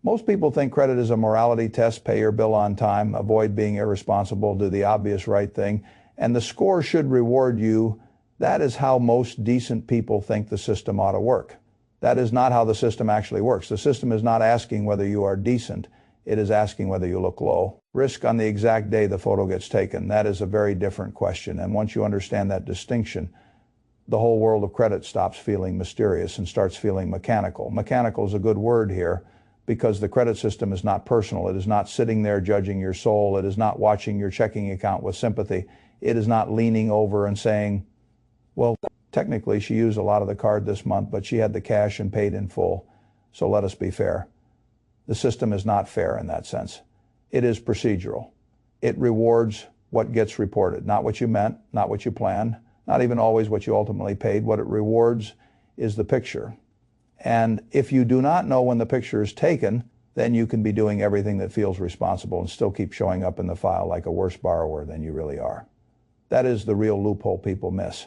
Most people think credit is a morality test: pay your bill on time, avoid being irresponsible, do the obvious right thing, and the score should reward you. That is how most decent people think the system ought to work. That is not how the system actually works. The system is not asking whether you are decent. It is asking whether you look low. Risk on the exact day the photo gets taken. That is a very different question. And once you understand that distinction, the whole world of credit stops feeling mysterious and starts feeling mechanical. Mechanical is a good word here because the credit system is not personal. It is not sitting there judging your soul. It is not watching your checking account with sympathy. It is not leaning over and saying, well, technically she used a lot of the card this month, but she had the cash and paid in full. So let us be fair. The system is not fair in that sense. It is procedural. It rewards what gets reported, not what you meant, not what you planned, not even always what you ultimately paid. What it rewards is the picture. And if you do not know when the picture is taken, then you can be doing everything that feels responsible and still keep showing up in the file like a worse borrower than you really are. That is the real loophole people miss.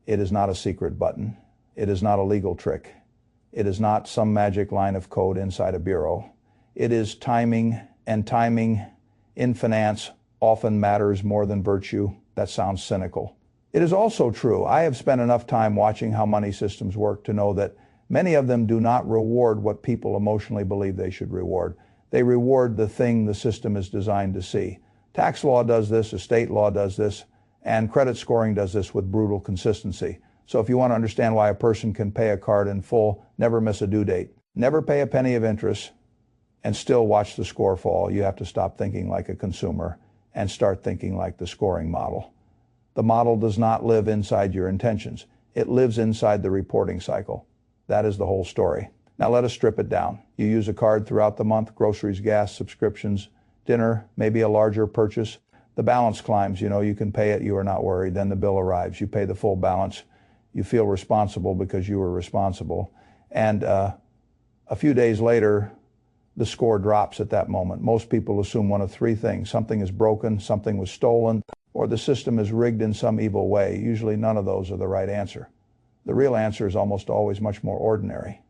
It is not a secret button. It is not a legal trick. It is not some magic line of code inside a bureau. It is timing, and timing in finance often matters more than virtue. That sounds cynical. It is also true. I have spent enough time watching how money systems work to know that many of them do not reward what people emotionally believe they should reward. They reward the thing the system is designed to see. Tax law does this, estate law does this, and credit scoring does this with brutal consistency. So if you want to understand why a person can pay a card in full, never miss a due date, never pay a penny of interest, and still watch the score fall, you have to stop thinking like a consumer and start thinking like the scoring model. The model does not live inside your intentions. It lives inside the reporting cycle. That is the whole story. Now let us strip it down. You use a card throughout the month: groceries, gas, subscriptions, dinner, maybe a larger purchase. The balance climbs, you can pay it, you are not worried. Then the bill arrives, you pay the full balance. You feel responsible because you were responsible. And a few days later, the score drops at that moment. Most people assume one of three things: something is broken, something was stolen, or the system is rigged in some evil way. Usually none of those are the right answer. The real answer is almost always much more ordinary.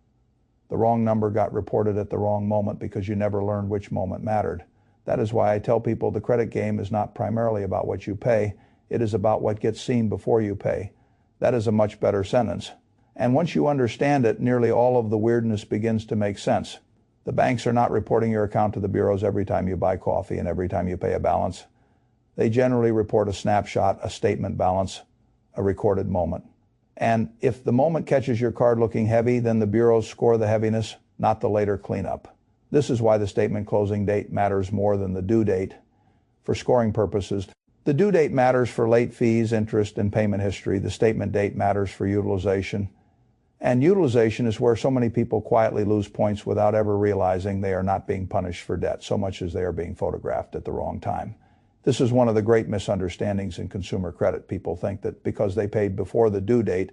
The wrong number got reported at the wrong moment because you never learned which moment mattered. That is why I tell people the credit game is not primarily about what you pay. It is about what gets seen before you pay. That is a much better sentence. And once you understand it, nearly all of the weirdness begins to make sense. The banks are not reporting your account to the bureaus every time you buy coffee and every time you pay a balance. They generally report a snapshot, a statement balance, a recorded moment. And if the moment catches your card looking heavy, then the bureaus score the heaviness, not the later cleanup. This is why the statement closing date matters more than the due date. For scoring purposes, the due date matters for late fees, interest, and payment history. The statement date matters for utilization. And utilization is where so many people quietly lose points without ever realizing they are not being punished for debt so much as they are being photographed at the wrong time. This is one of the great misunderstandings in consumer credit. People think that because they paid before the due date,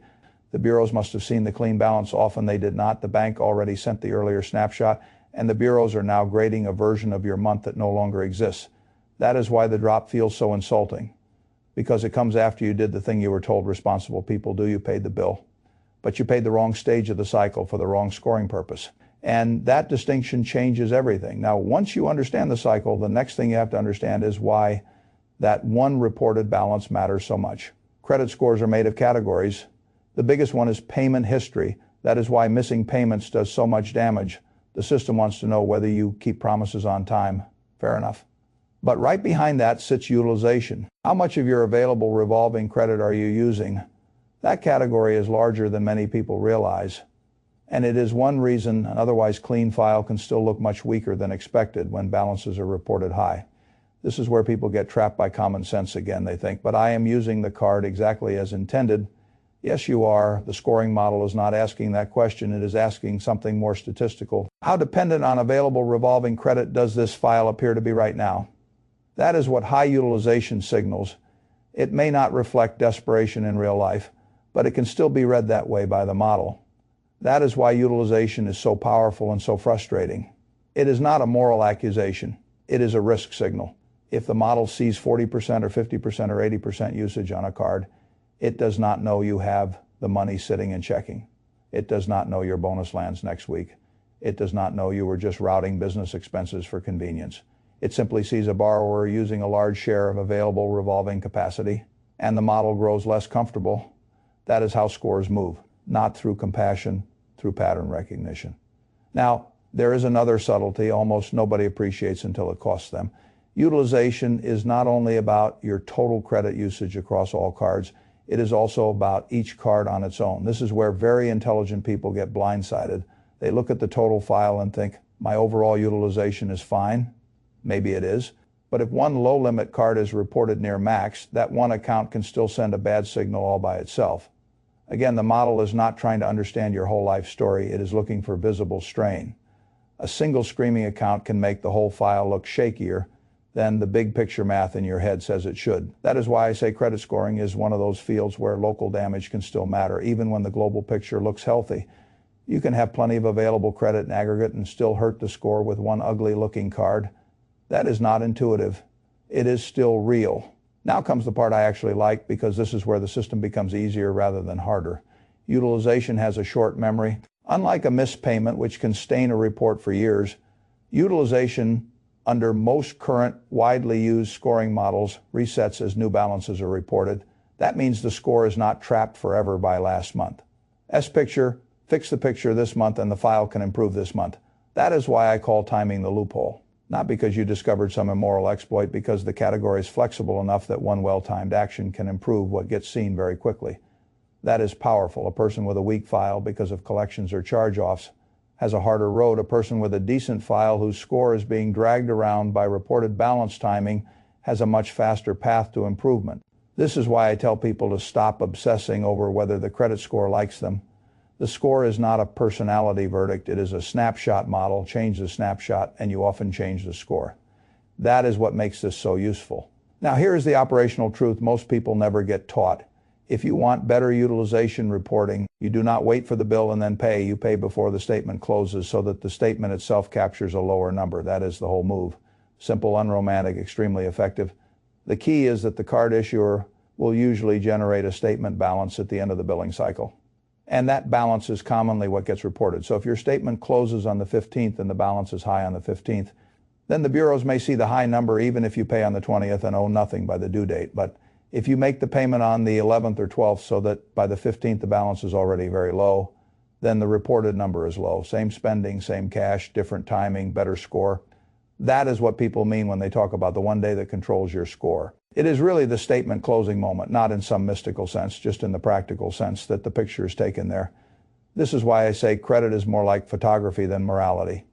the bureaus must have seen the clean balance. Often they did not. The bank already sent the earlier snapshot, and the bureaus are now grading a version of your month that no longer exists. That is why the drop feels so insulting, because it comes after you did the thing you were told responsible people do. You paid the bill, but you paid the wrong stage of the cycle for the wrong scoring purpose. And that distinction changes everything. Now, once you understand the cycle, the next thing you have to understand is why that one reported balance matters so much. Credit scores are made of categories. The biggest one is payment history. That is why missing payments does so much damage. The system wants to know whether you keep promises on time. Fair enough. But right behind that sits utilization. How much of your available revolving credit are you using? That category is larger than many people realize. And it is one reason an otherwise clean file can still look much weaker than expected when balances are reported high. This is where people get trapped by common sense again. They think, but I am using the card exactly as intended. Yes, you are. The scoring model is not asking that question. It is asking something more statistical. How dependent on available revolving credit does this file appear to be right now? That is what high utilization signals. It may not reflect desperation in real life, but it can still be read that way by the model. That is why utilization is so powerful and so frustrating. It is not a moral accusation. It is a risk signal. If the model sees 40% or 50% or 80% usage on a card, it does not know you have the money sitting and checking. It does not know your bonus lands next week. It does not know you were just routing business expenses for convenience. It simply sees a borrower using a large share of available revolving capacity, and the model grows less comfortable. That is how scores move, not through compassion, through pattern recognition. Now, there is another subtlety almost nobody appreciates until it costs them. Utilization is not only about your total credit usage across all cards, it is also about each card on its own. This is where very intelligent people get blindsided. They look at the total file and think, my overall utilization is fine. Maybe it is. But if one low-limit card is reported near max, that one account can still send a bad signal all by itself. Again, the model is not trying to understand your whole life story. It is looking for visible strain. A single screaming account can make the whole file look shakier than the big picture math in your head says it should. That is why I say credit scoring is one of those fields where local damage can still matter, even when the global picture looks healthy. You can have plenty of available credit in aggregate and still hurt the score with one ugly-looking card. That is not intuitive. It is still real. Now comes the part I actually like, because this is where the system becomes easier rather than harder. Utilization has a short memory. Unlike a missed payment, which can stain a report for years, utilization under most current widely used scoring models resets as new balances are reported. That means the score is not trapped forever by last month. S-picture, fix the picture this month and the file can improve this month. That is why I call timing the loophole. Not because you discovered some immoral exploit, because the category is flexible enough that one well-timed action can improve what gets seen very quickly. That is powerful. A person with a weak file because of collections or charge-offs has a harder road. A person with a decent file whose score is being dragged around by reported balance timing has a much faster path to improvement. This is why I tell people to stop obsessing over whether the credit score likes them. The score is not a personality verdict. It is a snapshot model. Change the snapshot and you often change the score. That is what makes this so useful. Now here is the operational truth most people never get taught. If you want better utilization reporting, you do not wait for the bill and then pay. You pay before the statement closes so that the statement itself captures a lower number. That is the whole move. Simple, unromantic, extremely effective. The key is that the card issuer will usually generate a statement balance at the end of the billing cycle. And that balance is commonly what gets reported. So if your statement closes on the 15th and the balance is high on the 15th, then the bureaus may see the high number even if you pay on the 20th and owe nothing by the due date. But if you make the payment on the 11th or 12th so that by the 15th the balance is already very low, then the reported number is low. Same spending, same cash, different timing, better score. That is what people mean when they talk about the one day that controls your score. It is really the statement closing moment, not in some mystical sense, just in the practical sense that the picture is taken there. This is why I say credit is more like photography than morality.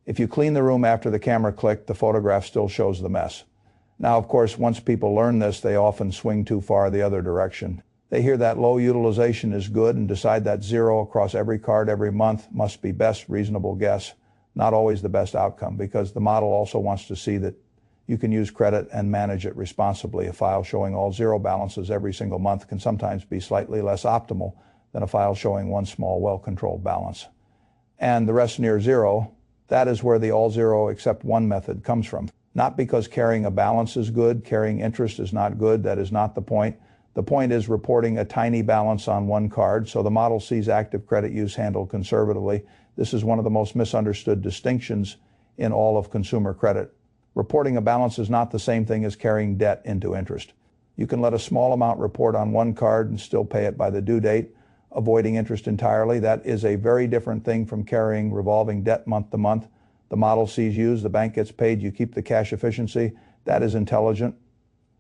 If you clean the room after the camera clicked, the photograph still shows the mess. Now, of course, once people learn this, they often swing too far the other direction. They hear that low utilization is good and decide that zero across every card every month must be best reasonable guess. Not always the best outcome, because the model also wants to see that you can use credit and manage it responsibly. A file showing all zero balances every single month can sometimes be slightly less optimal than a file showing one small, well-controlled balance. And the rest near zero, that is where the all zero except one method comes from. Not because carrying a balance is good, carrying interest is not good. That is not the point. The point is reporting a tiny balance on one card, so the model sees active credit use handled conservatively. This is one of the most misunderstood distinctions in all of consumer credit. Reporting a balance is not the same thing as carrying debt into interest. You can let a small amount report on one card and still pay it by the due date, avoiding interest entirely. That is a very different thing from carrying revolving debt month to month. The model sees use, the bank gets paid, you keep the cash efficiency. That is intelligent.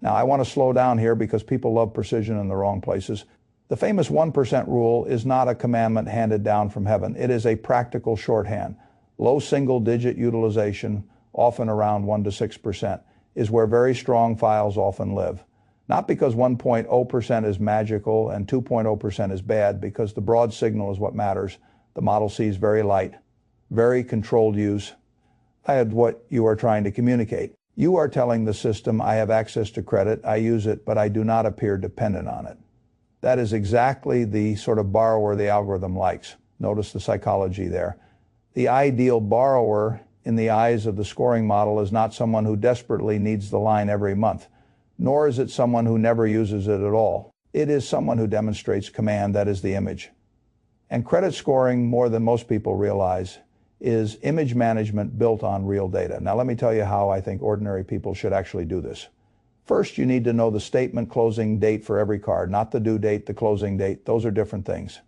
Now, I want to slow down here because people love precision in the wrong places. The famous 1% rule is not a commandment handed down from heaven. It is a practical shorthand. Low single-digit utilization, often around 1 to 6%, is where very strong files often live. Not because 1.0% is magical and 2.0% is bad, because the broad signal is what matters. The model sees very light, very controlled use. I had what you are trying to communicate. You are telling the system, I have access to credit, I use it, but I do not appear dependent on it. That is exactly the sort of borrower the algorithm likes. Notice the psychology there. The ideal borrower in the eyes of the scoring model is not someone who desperately needs the line every month, nor is it someone who never uses it at all. It is someone who demonstrates command. That is the image. And credit scoring, more than most people realize, is image management built on real data. Now let me tell you how I think ordinary people should actually do this. First, you need to know the statement closing date for every card, not the due date, the closing date. Those are different things.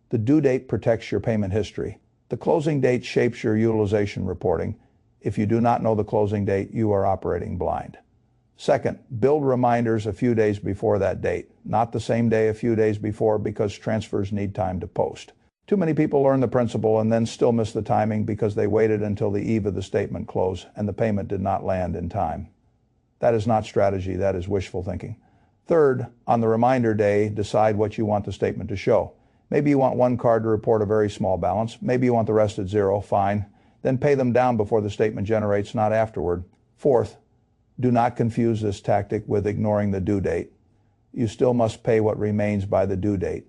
The due date protects your payment history. The closing date shapes your utilization reporting. If you do not know the closing date, you are operating blind. Second, build reminders a few days before that date, not the same day a few days before, because transfers need time to post. Too many people learn the principle and then still miss the timing because they waited until the eve of the statement close and the payment did not land in time. That is not strategy, that is wishful thinking. Third, on the reminder day, decide what you want the statement to show. Maybe you want one card to report a very small balance. Maybe you want the rest at zero, fine. Then pay them down before the statement generates, not afterward. Fourth, do not confuse this tactic with ignoring the due date. You still must pay what remains by the due date.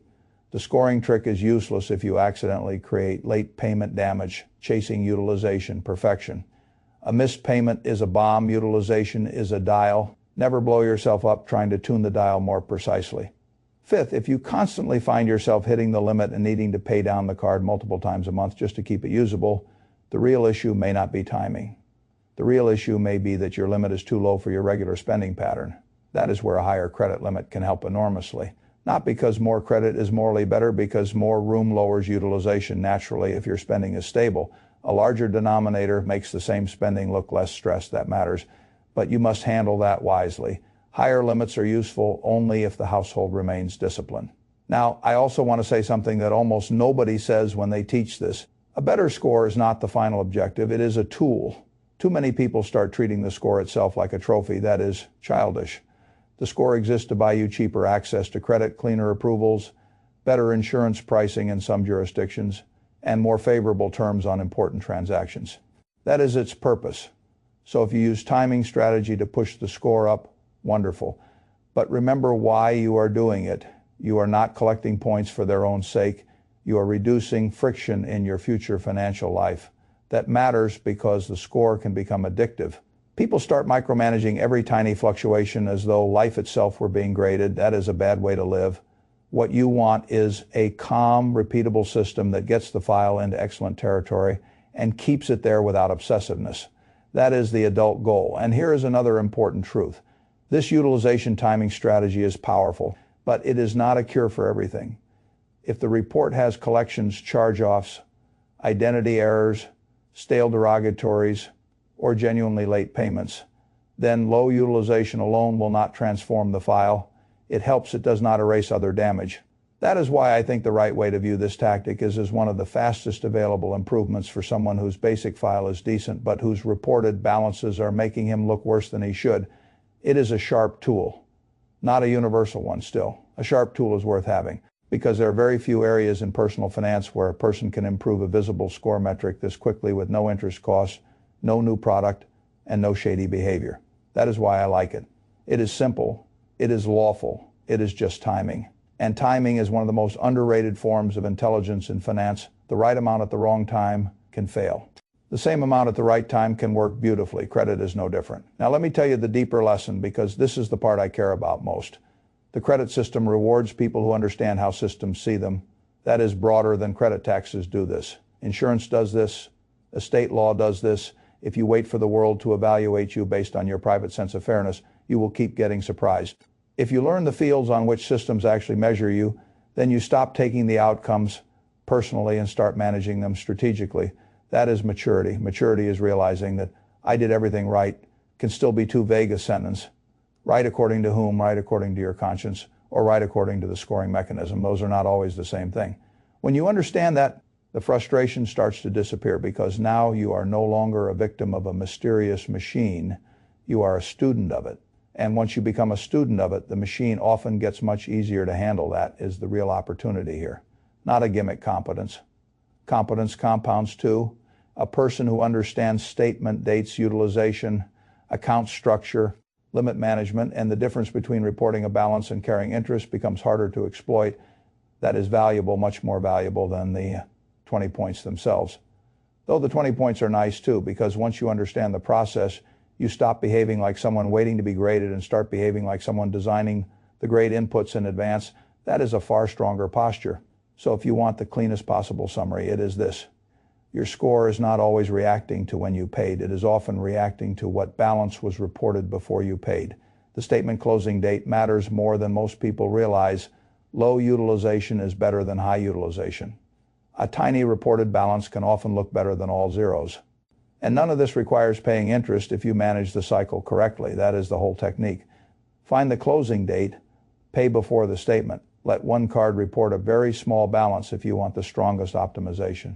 The scoring trick is useless if you accidentally create late payment damage, chasing utilization perfection. A missed payment is a bomb, utilization is a dial. Never blow yourself up trying to tune the dial more precisely. Fifth, if you constantly find yourself hitting the limit and needing to pay down the card multiple times a month just to keep it usable, the real issue may not be timing. The real issue may be that your limit is too low for your regular spending pattern. That is where a higher credit limit can help enormously. Not because more credit is morally better, because more room lowers utilization naturally if your spending is stable. A larger denominator makes the same spending look less stressed, that matters, but you must handle that wisely. Higher limits are useful only if the household remains disciplined. Now, I also want to say something that almost nobody says when they teach this. A better score is not the final objective, it is a tool. Too many people start treating the score itself like a trophy. That is childish. The score exists to buy you cheaper access to credit, cleaner approvals, better insurance pricing in some jurisdictions, and more favorable terms on important transactions. That is its purpose. So if you use timing strategy to push the score up, wonderful. But remember why you are doing it. You are not collecting points for their own sake. You are reducing friction in your future financial life. That matters because the score can become addictive. People start micromanaging every tiny fluctuation as though life itself were being graded. That is a bad way to live. What you want is a calm, repeatable system that gets the file into excellent territory and keeps it there without obsessiveness. That is the adult goal. And here is another important truth. This utilization timing strategy is powerful, but it is not a cure for everything. If the report has collections, charge-offs, identity errors, stale derogatories, or genuinely late payments, then low utilization alone will not transform the file. It helps, it does not erase other damage. That is why I think the right way to view this tactic is as one of the fastest available improvements for someone whose basic file is decent but whose reported balances are making him look worse than he should. It is a sharp tool, not a universal one still. A sharp tool is worth having because there are very few areas in personal finance where a person can improve a visible score metric this quickly with no interest costs, no new product, and no shady behavior. That is why I like it. It is simple, it is lawful, it is just timing. And timing is one of the most underrated forms of intelligence in finance. The right amount at the wrong time can fail. The same amount at the right time can work beautifully. Credit is no different. Now let me tell you the deeper lesson, because this is the part I care about most. The credit system rewards people who understand how systems see them. That is broader than credit taxes do this. Insurance does this. Estate law does this. If you wait for the world to evaluate you based on your private sense of fairness, you will keep getting surprised. If you learn the fields on which systems actually measure you, then you stop taking the outcomes personally and start managing them strategically. That is maturity. Maturity is realizing that I did everything right can still be too vague a sentence. Right according to whom? Right according to your conscience, or right according to the scoring mechanism. Those are not always the same thing. When you understand that, the frustration starts to disappear because now you are no longer a victim of a mysterious machine. You are a student of it. And once you become a student of it, the machine often gets much easier to handle. That is the real opportunity here, not a gimmick competence. Competence compounds too. A person who understands statement dates, utilization, account structure, limit management, and the difference between reporting a balance and carrying interest becomes harder to exploit. That is valuable, much more valuable than the 20 points themselves. Though the 20 points are nice too, because once you understand the process, you stop behaving like someone waiting to be graded and start behaving like someone designing the grade inputs in advance. That is a far stronger posture. So if you want the cleanest possible summary, it is this. Your score is not always reacting to when you paid. It is often reacting to what balance was reported before you paid. The statement closing date matters more than most people realize. Low utilization is better than high utilization. A tiny reported balance can often look better than all zeros. And none of this requires paying interest if you manage the cycle correctly. That is the whole technique. Find the closing date, pay before the statement. Let one card report a very small balance if you want the strongest optimization.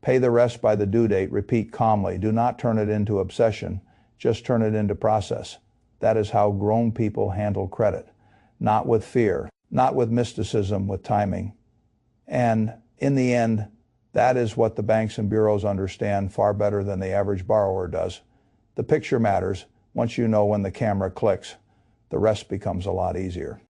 Pay the rest by the due date. Repeat calmly. Do not turn it into obsession. Just turn it into process. That is how grown people handle credit. Not with fear, not with mysticism, with timing. And in the end, that is what the banks and bureaus understand far better than the average borrower does. The picture matters. Once you know when the camera clicks, the rest becomes a lot easier.